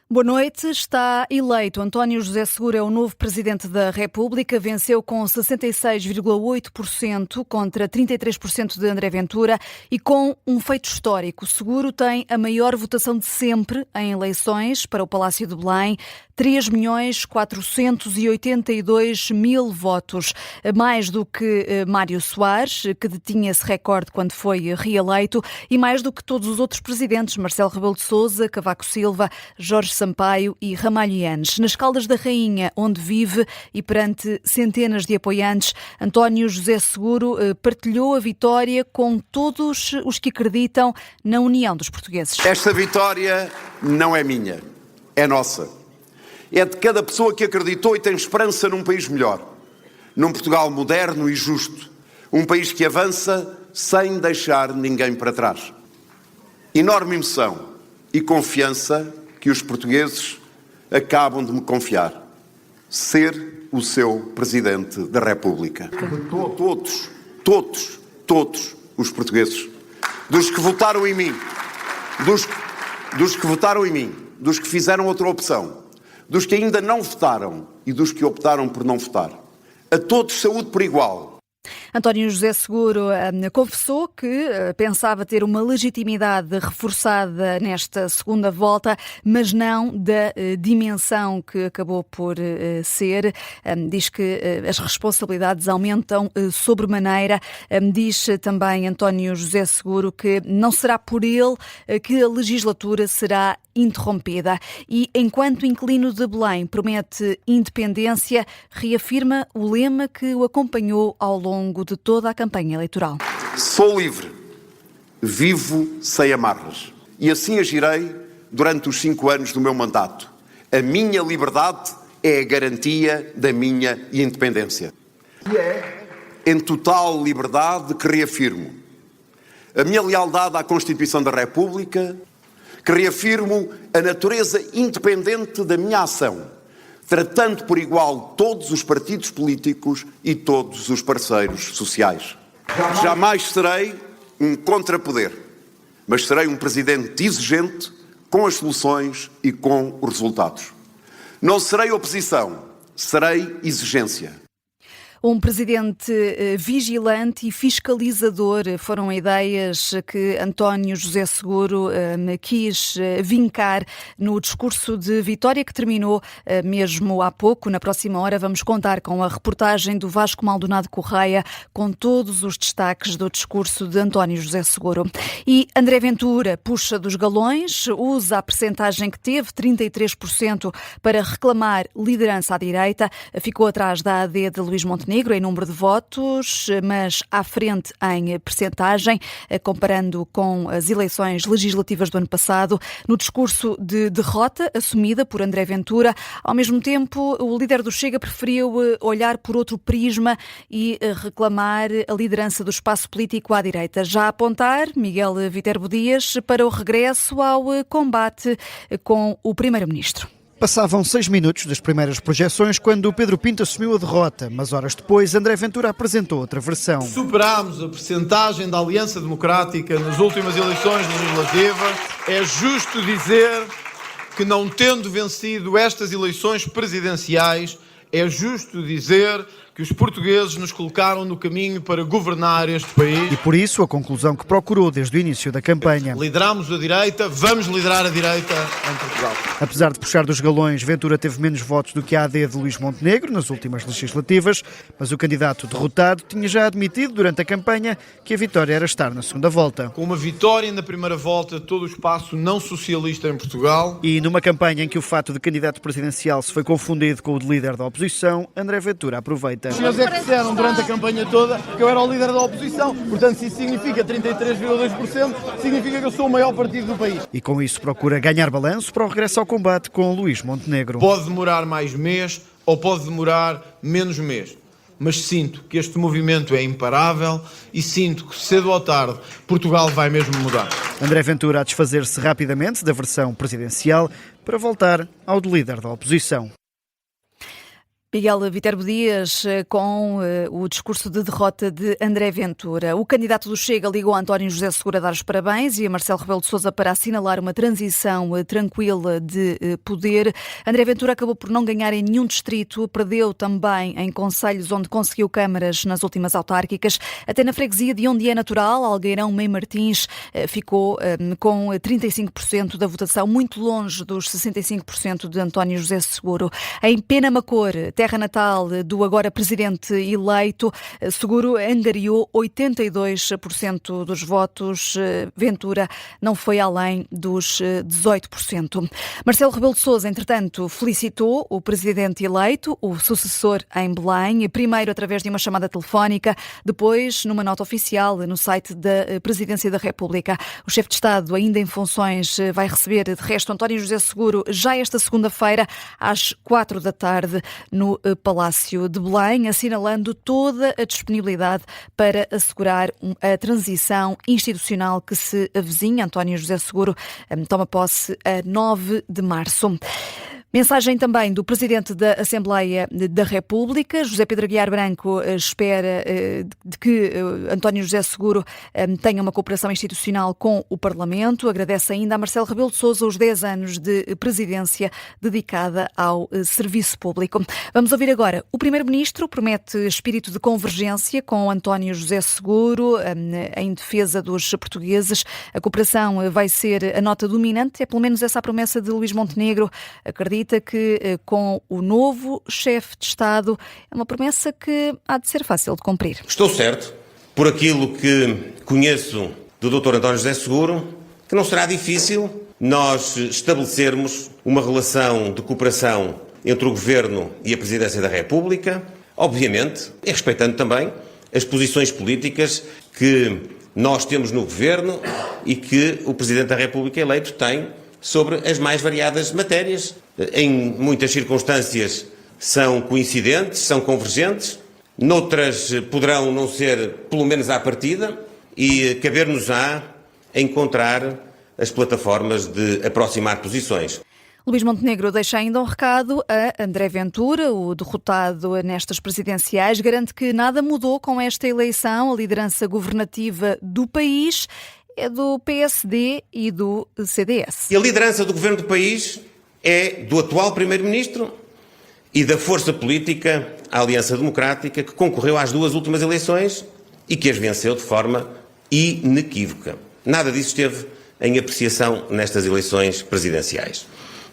Boa noite. Está eleito. António José Seguro é o novo Presidente da República. Venceu com 66,8% contra 33% de André Ventura e com um feito histórico. Seguro tem a maior votação de sempre em eleições para o Palácio de Belém. 3.482.000 votos, mais do que Mário Soares, que detinha esse recorde quando foi reeleito, e mais do que todos os outros presidentes, Marcelo Rebelo de Sousa, Cavaco Silva, Jorge Sampaio e Ramalho Yanes. Nas Caldas da Rainha, onde vive, e perante centenas de apoiantes, António José Seguro partilhou a vitória com todos os que acreditam na união dos portugueses. Esta vitória não é minha, é nossa. É de cada pessoa que acreditou e tem esperança num país melhor, num Portugal moderno e justo, um país que avança sem deixar ninguém para trás. Enorme emoção e confiança que os portugueses acabam de me confiar. Ser o seu Presidente da República. Todos os portugueses, dos que votaram em mim, dos que fizeram outra opção, dos que ainda não votaram e dos que optaram por não votar. A todos saúde por igual. António José Seguro confessou que pensava ter uma legitimidade reforçada nesta segunda volta, mas não da dimensão que acabou por ser. Diz que as responsabilidades aumentam sobremaneira. Diz também António José Seguro que não será por ele que a legislatura será interrompida. E, enquanto inquilino de Belém promete independência, reafirma o lema que o acompanhou ao longo de toda a campanha eleitoral. Sou livre, vivo sem amarras. E assim agirei durante os 5 anos do meu mandato. A minha liberdade é a garantia da minha independência. E é em total liberdade que reafirmo a minha lealdade à Constituição da República, que reafirmo a natureza independente da minha ação, tratando por igual todos os partidos políticos e todos os parceiros sociais. Jamais serei um contrapoder, mas serei um presidente exigente com as soluções e com os resultados. Não serei oposição, serei exigência. Um presidente vigilante e fiscalizador foram ideias que António José Seguro quis vincar no discurso de vitória que terminou mesmo há pouco. Na próxima hora vamos contar com a reportagem do Vasco Maldonado Correia com todos os destaques do discurso de António José Seguro. E André Ventura puxa dos galões, usa a percentagem que teve, 33%, para reclamar liderança à direita. Ficou atrás da AD de Luís Montenegro em número de votos, mas à frente em percentagem, comparando com as eleições legislativas do ano passado. No discurso de derrota assumida por André Ventura, ao mesmo tempo, o líder do Chega preferiu olhar por outro prisma e reclamar a liderança do espaço político à direita. Já a apontar Miguel Viterbo Dias para o regresso ao combate com o Primeiro-Ministro. Passavam 6 minutos das primeiras projeções quando Pedro Pinto assumiu a derrota, mas horas depois André Ventura apresentou outra versão. Superámos a percentagem da Aliança Democrática nas últimas eleições legislativas. É justo dizer que, não tendo vencido estas eleições presidenciais, é justo dizer que os portugueses nos colocaram no caminho para governar este país. E por isso a conclusão que procurou desde o início da campanha. Lideramos a direita, vamos liderar a direita em Portugal. Apesar de puxar dos galões, Ventura teve menos votos do que a AD de Luís Montenegro nas últimas legislativas, mas o candidato derrotado tinha já admitido durante a campanha que a vitória era estar na segunda volta. Com uma vitória na primeira volta, todo o espaço não socialista em Portugal. E numa campanha em que o fato de candidato presidencial se foi confundido com o de líder da oposição, André Ventura aproveita. Os senhores é que disseram durante a campanha toda que eu era o líder da oposição. Portanto, se isso significa 33,2%, significa que eu sou o maior partido do país. E com isso procura ganhar balanço para o regresso ao combate com Luís Montenegro. Pode demorar mais mês ou pode demorar menos mês. Mas sinto que este movimento é imparável e sinto que cedo ou tarde Portugal vai mesmo mudar. André Ventura a desfazer-se rapidamente da versão presidencial para voltar ao de líder da oposição. Miguel Viterbo Dias com o discurso de derrota de André Ventura. O candidato do Chega ligou a António José Seguro a dar os parabéns e a Marcelo Rebelo de Sousa para assinalar uma transição tranquila de poder. André Ventura acabou por não ganhar em nenhum distrito, perdeu também em concelhos onde conseguiu câmaras nas últimas autárquicas. Até na freguesia de onde é natural, Algueirão Mãe Martins, ficou com 35% da votação, muito longe dos 65% de António José Seguro. Em Penamacor, terra natal do agora presidente eleito, Seguro angariou 82% dos votos. Ventura não foi além dos 18%. Marcelo Rebelo de Sousa, entretanto, felicitou o presidente eleito, o sucessor em Belém, primeiro através de uma chamada telefónica, depois numa nota oficial no site da Presidência da República. O chefe de Estado, ainda em funções, vai receber de resto António José Seguro já esta segunda-feira às 4 da tarde no Palácio de Belém, assinalando toda a disponibilidade para assegurar a transição institucional que se avizinha. António José Seguro toma posse a 9 de março. Mensagem também do Presidente da Assembleia da República. José Pedro Aguiar Branco espera de que António José Seguro tenha uma cooperação institucional com o Parlamento. Agradece ainda a Marcelo Rebelo de Sousa os 10 anos de presidência dedicada ao serviço público. Vamos ouvir agora. O Primeiro-Ministro promete espírito de convergência com António José Seguro em defesa dos portugueses. A cooperação vai ser a nota dominante. É pelo menos essa a promessa de Luís Montenegro. Acredita que com o novo chefe de Estado é uma promessa que há de ser fácil de cumprir. Estou certo, por aquilo que conheço do Dr. António José Seguro, que não será difícil nós estabelecermos uma relação de cooperação entre o Governo e a Presidência da República, obviamente, e respeitando também as posições políticas que nós temos no Governo e que o Presidente da República eleito tem sobre as mais variadas matérias. Em muitas circunstâncias são coincidentes, são convergentes, noutras poderão não ser, pelo menos à partida, e caber-nos-á encontrar as plataformas de aproximar posições. Luís Montenegro deixa ainda um recado a André Ventura, o derrotado nestas presidenciais. Garante que nada mudou com esta eleição. A liderança governativa do país é do PSD e do CDS. E a liderança do governo do país é do atual Primeiro-Ministro e da força política, a Aliança Democrática, que concorreu às duas últimas eleições e que as venceu de forma inequívoca. Nada disso esteve em apreciação nestas eleições presidenciais.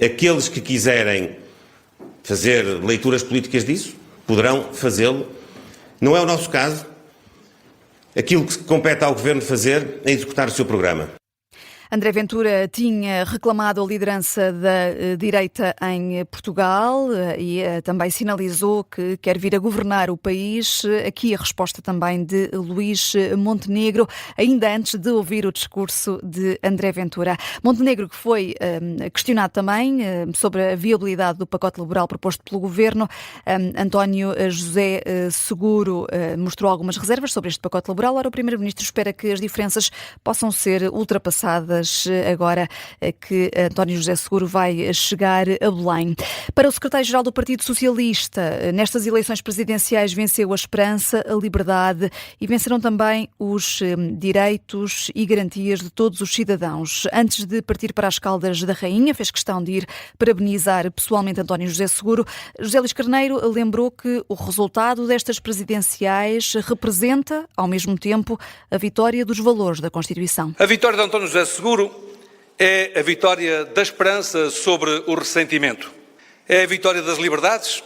Aqueles que quiserem fazer leituras políticas disso poderão fazê-lo. Não é o nosso caso. Aquilo que compete ao Governo fazer é executar o seu programa. André Ventura tinha reclamado a liderança da direita em Portugal e também sinalizou que quer vir a governar o país. Aqui a resposta também de Luís Montenegro, ainda antes de ouvir o discurso de André Ventura. Montenegro, que foi questionado também sobre a viabilidade do pacote laboral proposto pelo Governo. António José Seguro mostrou algumas reservas sobre este pacote laboral. Ora, o Primeiro-Ministro espera que as diferenças possam ser ultrapassadas agora que António José Seguro vai chegar a Belém. Para o secretário-geral do Partido Socialista, nestas eleições presidenciais venceu a esperança, a liberdade e venceram também os direitos e garantias de todos os cidadãos. Antes de partir para as Caldas da Rainha, fez questão de ir parabenizar pessoalmente António José Seguro. José Luís Carneiro lembrou que o resultado destas presidenciais representa, ao mesmo tempo, a vitória dos valores da Constituição. A vitória de António José Seguro é a vitória da esperança sobre o ressentimento. É a vitória das liberdades,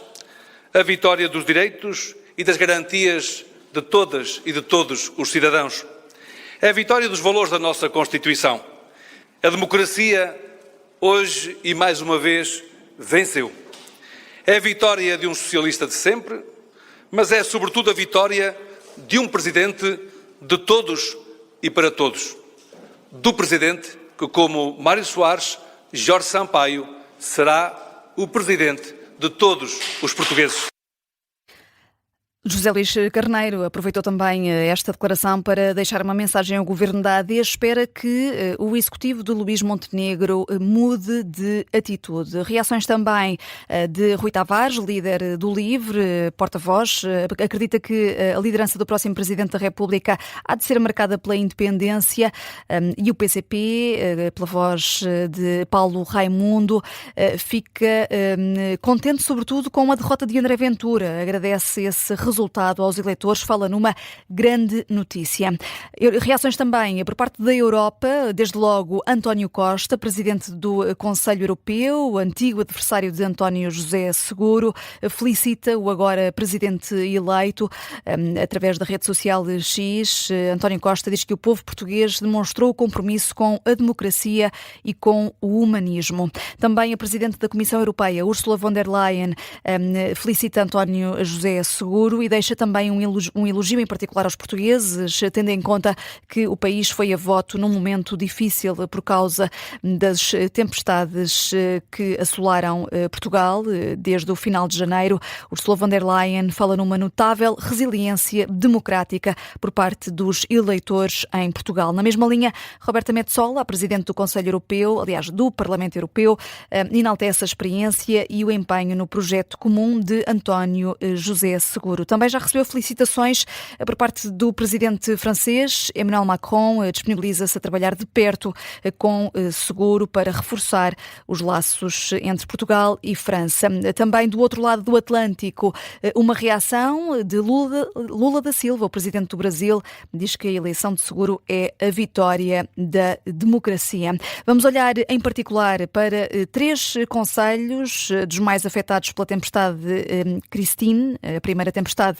a vitória dos direitos e das garantias de todas e de todos os cidadãos. É a vitória dos valores da nossa Constituição. A democracia, hoje e mais uma vez, venceu. É a vitória de um socialista de sempre, mas é sobretudo a vitória de um presidente de todos e para todos. Do presidente que, como Mário Soares, Jorge Sampaio, será o presidente de todos os portugueses. José Luís Carneiro aproveitou também esta declaração para deixar uma mensagem ao Governo da AD. Espera que o executivo de Luís Montenegro mude de atitude. Reações também de Rui Tavares, líder do LIVRE, porta-voz. Acredita que a liderança do próximo Presidente da República há de ser marcada pela independência, e o PCP, pela voz de Paulo Raimundo, fica contente sobretudo com a derrota de André Ventura. Agradece esse resultado aos eleitores, fala numa grande notícia. Reações também por parte da Europa, desde logo António Costa, presidente do Conselho Europeu, antigo adversário de António José Seguro, felicita o agora presidente eleito através da rede social X. António Costa diz que o povo português demonstrou o compromisso com a democracia e com o humanismo. Também a presidente da Comissão Europeia, Ursula von der Leyen, felicita António José Seguro e deixa também um elogio em particular aos portugueses, tendo em conta que o país foi a voto num momento difícil por causa das tempestades que assolaram Portugal desde o final de janeiro. Ursula von der Leyen fala numa notável resiliência democrática por parte dos eleitores em Portugal. Na mesma linha, Roberta Metsola, a presidente do Conselho Europeu, aliás, do Parlamento Europeu, enaltece a experiência e o empenho no projeto comum de António José Seguro. Também já recebeu felicitações por parte do presidente francês. Emmanuel Macron disponibiliza-se a trabalhar de perto com Seguro para reforçar os laços entre Portugal e França. Também do outro lado do Atlântico, uma reação de Lula da Silva, o presidente do Brasil, diz que a eleição de Seguro é a vitória da democracia. Vamos olhar em particular para 3 concelhos dos mais afetados pela tempestade Christine, a primeira tempestade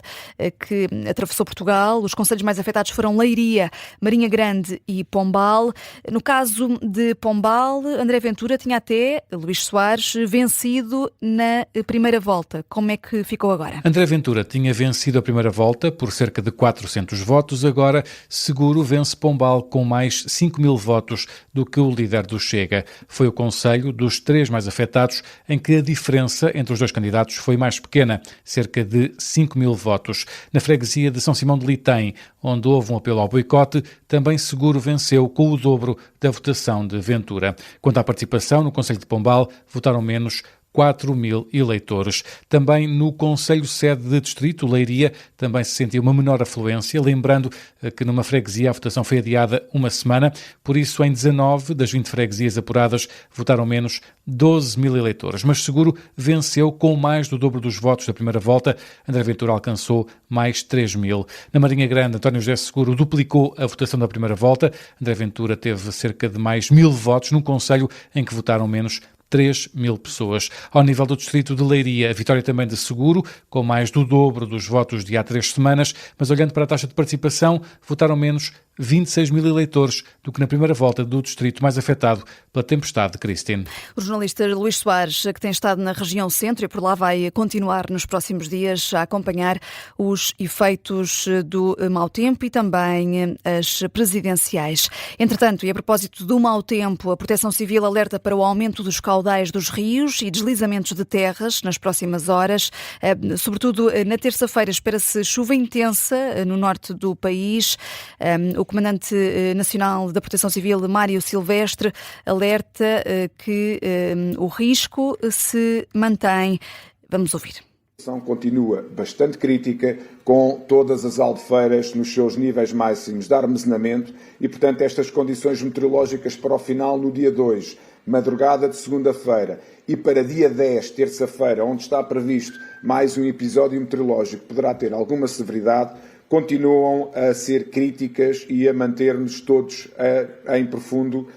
que atravessou Portugal. Os concelhos mais afetados foram Leiria, Marinha Grande e Pombal. No caso de Pombal, André Ventura tinha até, Luís Soares, vencido na primeira volta. Como é que ficou agora? André Ventura tinha vencido a primeira volta por cerca de 400 votos. Agora, Seguro vence Pombal com mais 5.000 votos do que o líder do Chega. Foi o concelho dos 3 mais afetados em que a diferença entre os 2 candidatos foi mais pequena, cerca de 5.000 votos. Na freguesia de São Simão de Litém, onde houve um apelo ao boicote, também Seguro venceu com o dobro da votação de Ventura. Quanto à participação, no concelho de Pombal votaram menos 4.000 eleitores. Também no Conselho Sede de Distrito, Leiria, também se sentiu uma menor afluência, lembrando que numa freguesia a votação foi adiada uma semana, por isso em 19 das 20 freguesias apuradas votaram menos 12.000 eleitores. Mas Seguro venceu com mais do dobro dos votos da primeira volta. André Ventura alcançou mais 3.000. Na Marinha Grande, António José Seguro duplicou a votação da primeira volta. André Ventura teve cerca de mais 1.000 votos num concelho em que votaram menos 3.000 pessoas. Ao nível do distrito de Leiria, a vitória também de Seguro, com mais do dobro dos votos de há 3 semanas, mas olhando para a taxa de participação, votaram menos 26.000 eleitores do que na primeira volta do distrito mais afetado pela tempestade de Christine. O jornalista Luís Soares, que tem estado na região centro e por lá vai continuar nos próximos dias a acompanhar os efeitos do mau tempo e também as presidenciais. Entretanto, e a propósito do mau tempo, a Proteção Civil alerta para o aumento dos caudais dos rios e deslizamentos de terras nas próximas horas. Sobretudo na terça-feira espera-se chuva intensa no norte do país. O Comandante Nacional da Proteção Civil, Mário Silvestre, alerta que o risco se mantém. Vamos ouvir. A situação continua bastante crítica, com todas as albufeiras nos seus níveis máximos de armazenamento e, portanto, estas condições meteorológicas para o final no dia 2, madrugada de segunda-feira, e para dia 10, terça-feira, onde está previsto mais um episódio meteorológico que poderá ter alguma severidade, continuam a ser críticas e a manter-nos todos em profundo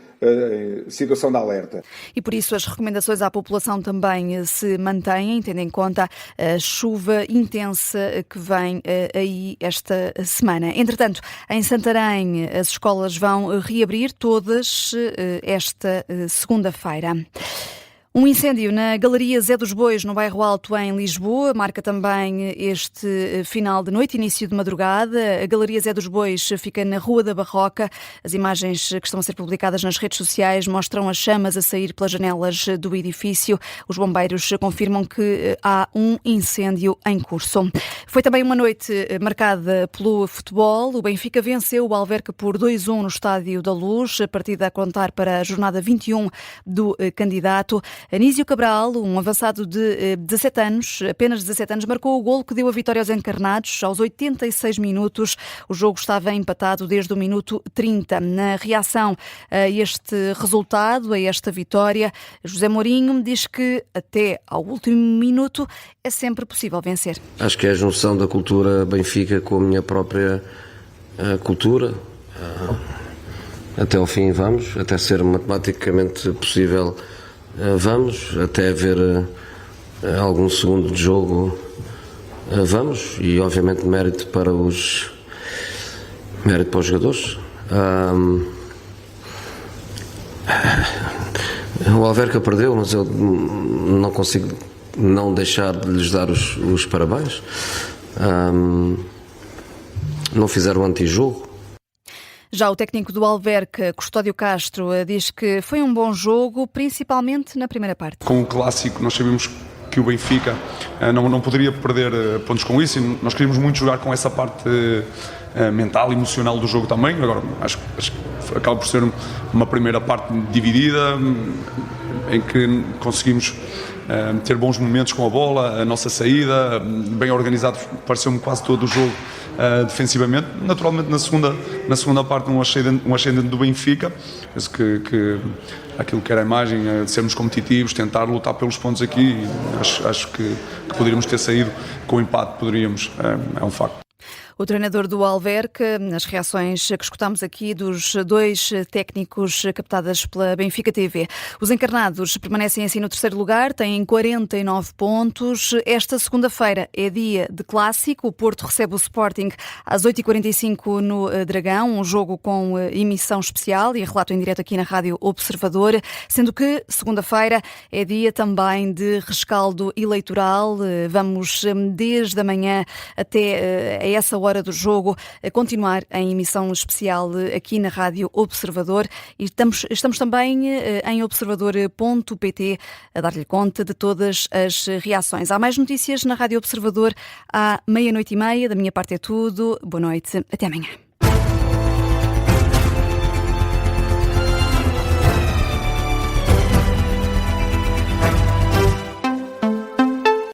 situação de alerta. E por isso as recomendações à população também se mantêm, tendo em conta a chuva intensa que vem aí esta semana. Entretanto, em Santarém as escolas vão reabrir todas esta segunda-feira. Um incêndio na Galeria Zé dos Bois, no bairro Alto, em Lisboa, marca também este final de noite, início de madrugada. A Galeria Zé dos Bois fica na Rua da Barroca. As imagens que estão a ser publicadas nas redes sociais mostram as chamas a sair pelas janelas do edifício. Os bombeiros confirmam que há um incêndio em curso. Foi também uma noite marcada pelo futebol. O Benfica venceu o Alverca por 2-1 no Estádio da Luz, a partida a contar para a jornada 21 do candidato. Anísio Cabral, um avançado de 17 anos, apenas 17 anos, marcou o golo que deu a vitória aos encarnados. Aos 86 minutos, o jogo estava empatado desde o minuto 30. Na reação a este resultado, a esta vitória, José Mourinho diz que até ao último minuto é sempre possível vencer. Acho que é a junção da cultura Benfica com a minha própria cultura. Até ao fim vamos, até ser matematicamente possível vamos, até haver algum segundo de jogo vamos, e obviamente mérito para os jogadores. O Alverca perdeu, mas eu não consigo não deixar de lhes dar os parabéns. Não fizeram antijogo. Já o técnico do Alverca, Custódio Castro, diz que foi um bom jogo, principalmente na primeira parte. Com o clássico, nós sabemos que o Benfica não poderia perder pontos com isso, e nós queríamos muito jogar com essa parte mental e emocional do jogo também. Agora, acho que acaba por ser uma primeira parte dividida, em que conseguimos ter bons momentos com a bola, a nossa saída, bem organizado, pareceu-me quase todo o jogo defensivamente. Naturalmente na segunda parte um ascendente do Benfica. Penso que aquilo que era a imagem, de sermos competitivos, tentar lutar pelos pontos aqui, acho que poderíamos ter saído com o empate, é um facto. O treinador do Alverca, nas reações que escutamos aqui dos dois técnicos captadas pela Benfica TV. Os encarnados permanecem assim no terceiro lugar, têm 49 pontos. Esta segunda-feira é dia de clássico. O Porto recebe o Sporting às 8h45 no Dragão, um jogo com emissão especial e relato em direto aqui na Rádio Observador, sendo que segunda-feira é dia também de rescaldo eleitoral. Vamos desde a manhã até a essa hora do jogo a continuar em emissão especial aqui na Rádio Observador, e estamos também em observador.pt a dar-lhe conta de todas as reações. Há mais notícias na Rádio Observador à 00:30. Da minha parte é tudo. Boa noite, até amanhã.